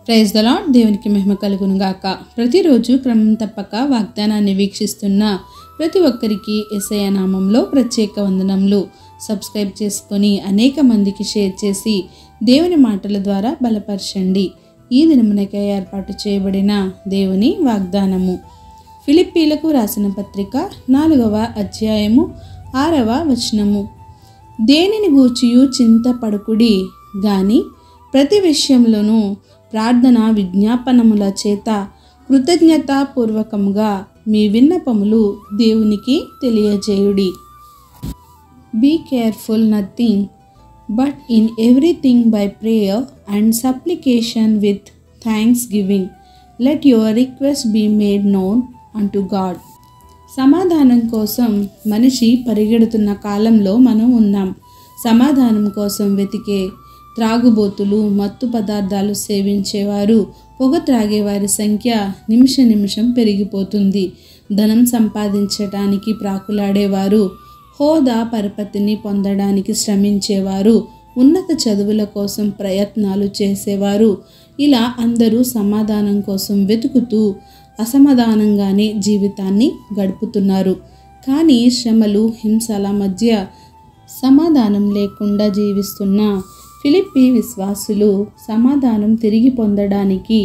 Praise the lord. దేవునికి మహిమ కలుగును గాక. ప్రతిరోజు క్రమం తప్పక వాగ్దానాన్ని వీక్షిస్తున్న ప్రతి ఒక్కరికి యేసయ్య నామంలో ప్రత్యేక వందనములు. సబ్స్క్రైబ్ చేసుకొని అనేక మందికి షేర్ చేసి దేవుని మాటల ద్వారా బలపరచండి. ఈ దినమునకై ఏర్పాటు చేయబడిన దేవుని వాగ్దానము ఫిలిప్పీలకు రాసిన పత్రిక 4వ అధ్యాయము 6వ వచనము. దేనిని గూర్చియు చింతపడుకుడి గాని ప్రతి విషయంలోనూ ప్రార్థన విజ్ఞాపనముల చేత కృతజ్ఞతాపూర్వకముగా మీ విన్నపములు దేవునికి తెలియజేయుడి. Be careful nothing but in everything by prayer and supplication with thanksgiving let your request be made known unto God. సమాధానం కోసం మనిషి పరిగెడుతున్న కాలంలో మనం ఉన్నాం. సమాధానం కోసం వెతికే త్రాగుబోతులు, మత్తు పదార్థాలు సేవించేవారు, పొగ త్రాగేవారి సంఖ్య నిమిషం పెరిగిపోతుంది. ధనం సంపాదించడానికి ప్రాకులాడేవారు, హోదా పరపతిని పొందడానికి శ్రమించేవారు, ఉన్నత చదువుల కోసం ప్రయత్నాలు చేసేవారు, ఇలా అందరూ సమాధానం కోసం వెతుకుతూ అసమాధానంగానే జీవితాన్ని గడుపుతున్నారు. కానీ శ్రమలు, హింసల మధ్య సమాధానం లేకుండా జీవిస్తున్న ఫిలిప్పీ విశ్వాసులు సమాధానం తిరిగి పొందడానికి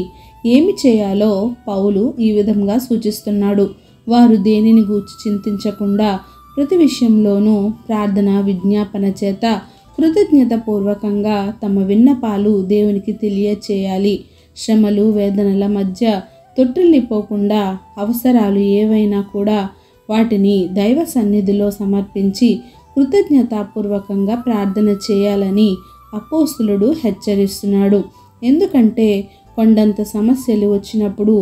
ఏమి చేయాలో పౌలు ఈ విధంగా సూచిస్తున్నాడు. వారు దేనిని గూర్చి చింతించకుండా ప్రతి విషయంలోనూ ప్రార్థన విజ్ఞాపన చేత కృతజ్ఞతాపూర్వకంగా తమ విన్నపాలు దేవునికి తెలియచేయాలి. శ్రమలు, వేదనల మధ్య తొట్టిల్లిపోకుండా అవసరాలు ఏవైనా కూడా వాటిని దైవ సన్నిధిలో సమర్పించి కృతజ్ఞతాపూర్వకంగా ప్రార్థన చేయాలని అపోస్తులుడు హెచ్చరిస్తున్నాడు. ఎందుకంటే కొండంత సమస్యలు వచ్చినప్పుడు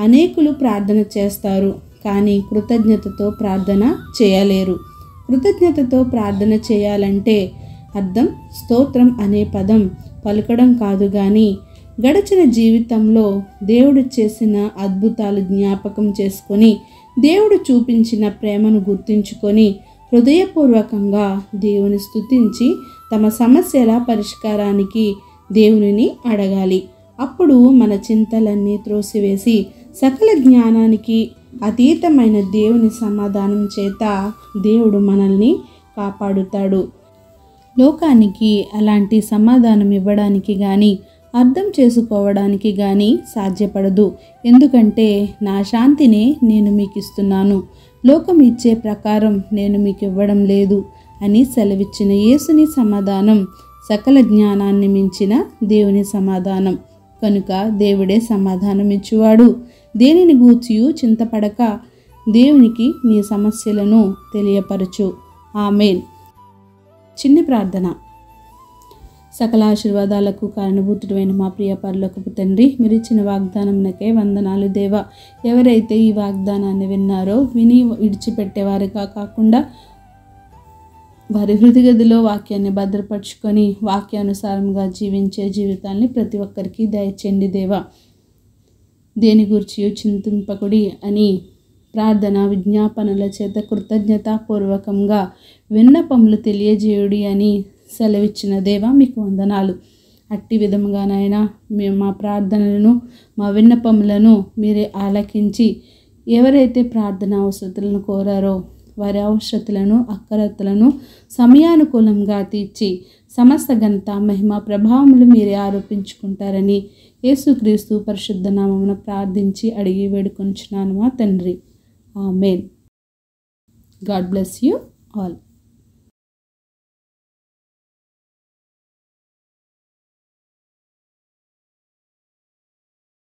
అనేకులు ప్రార్థన చేస్తారు, కానీ కృతజ్ఞతతో ప్రార్థన చేయలేరు. కృతజ్ఞతతో ప్రార్థన చేయాలంటే అర్థం స్తోత్రం అనే పదం పలకడం కాదు, కానీ గడిచిన జీవితంలో దేవుడు చేసిన అద్భుతాలు జ్ఞాపకం చేసుకొని, దేవుడు చూపించిన ప్రేమను గుర్తుంచుకొని హృదయపూర్వకంగా దేవుని స్తుతించి తమ సమస్యల పరిష్కారానికి దేవునిని అడగాలి. అప్పుడు మన చింతలన్నీ త్రోసివేసి సకల జ్ఞానానికి అతీతమైన దేవుని సమాధానం చేత దేవుడు మనల్ని కాపాడుతాడు. లోకానికి అలాంటి సమాధానం ఇవ్వడానికి కానీ అర్థం చేసుకోవడానికి కానీ సాధ్యపడదు. ఎందుకంటే నా శాంతినే నేను మీకు ఇస్తున్నాను, లోకం ఇచ్చే ప్రకారం నేను మీకు ఇవ్వడం లేదు అని సెలవిచ్చిన యేసుని సమాధానం సకల జ్ఞానాన్ని మించిన దేవుని సమాధానం. కనుక దేవుడే సమాధానం ఇచ్చువాడు. దేనిని గూర్చియు చింతపడక దేవునికి నీ సమస్యలను తెలియపరచు. ఆమేన్. చిన్ని ప్రార్థన. సకల ఆశీర్వాదాలకు కారణభూతుడైన మా ప్రియ పరలోకపు తండ్రి, మీరు ఇచ్చిన వాగ్దానంకే వందనాలు దేవా. ఎవరైతే ఈ వాగ్దానాన్ని విన్నారో విని విడిచిపెట్టేవారుగా కాకుండా వారి హృదయగదిలో వాక్యాన్ని భద్రపరుచుకొని వాక్యానుసారంగా జీవించే జీవితాన్ని ప్రతి ఒక్కరికి దయచేయండి దేవా. దేని గురించి చింతింపకుడి అని ప్రార్థన విజ్ఞాపనల చేత కృతజ్ఞతాపూర్వకంగా విన్నపములు తెలియజేయుడి అని సెలవిచ్చిన దేవా మీకు వందనాలు. అట్టి విధముగానైనా మేము మా ప్రార్థనలను మా విన్నపములను మీరే ఆలకించి ఎవరైతే ప్రార్థన అవసరతలను కోరారో వారి అవసరతలను అక్కరతలను సమయానుకూలంగా తీర్చి సమస్త ఘనత మహిమ ప్రభావములు మీరే ఆరోపించుకుంటారని యేసుక్రీస్తు పరిశుద్ధ నామమున ప్రార్థించి అడిగి వేడుకొంచున్నాను మా తండ్రి. Amen. God bless you all.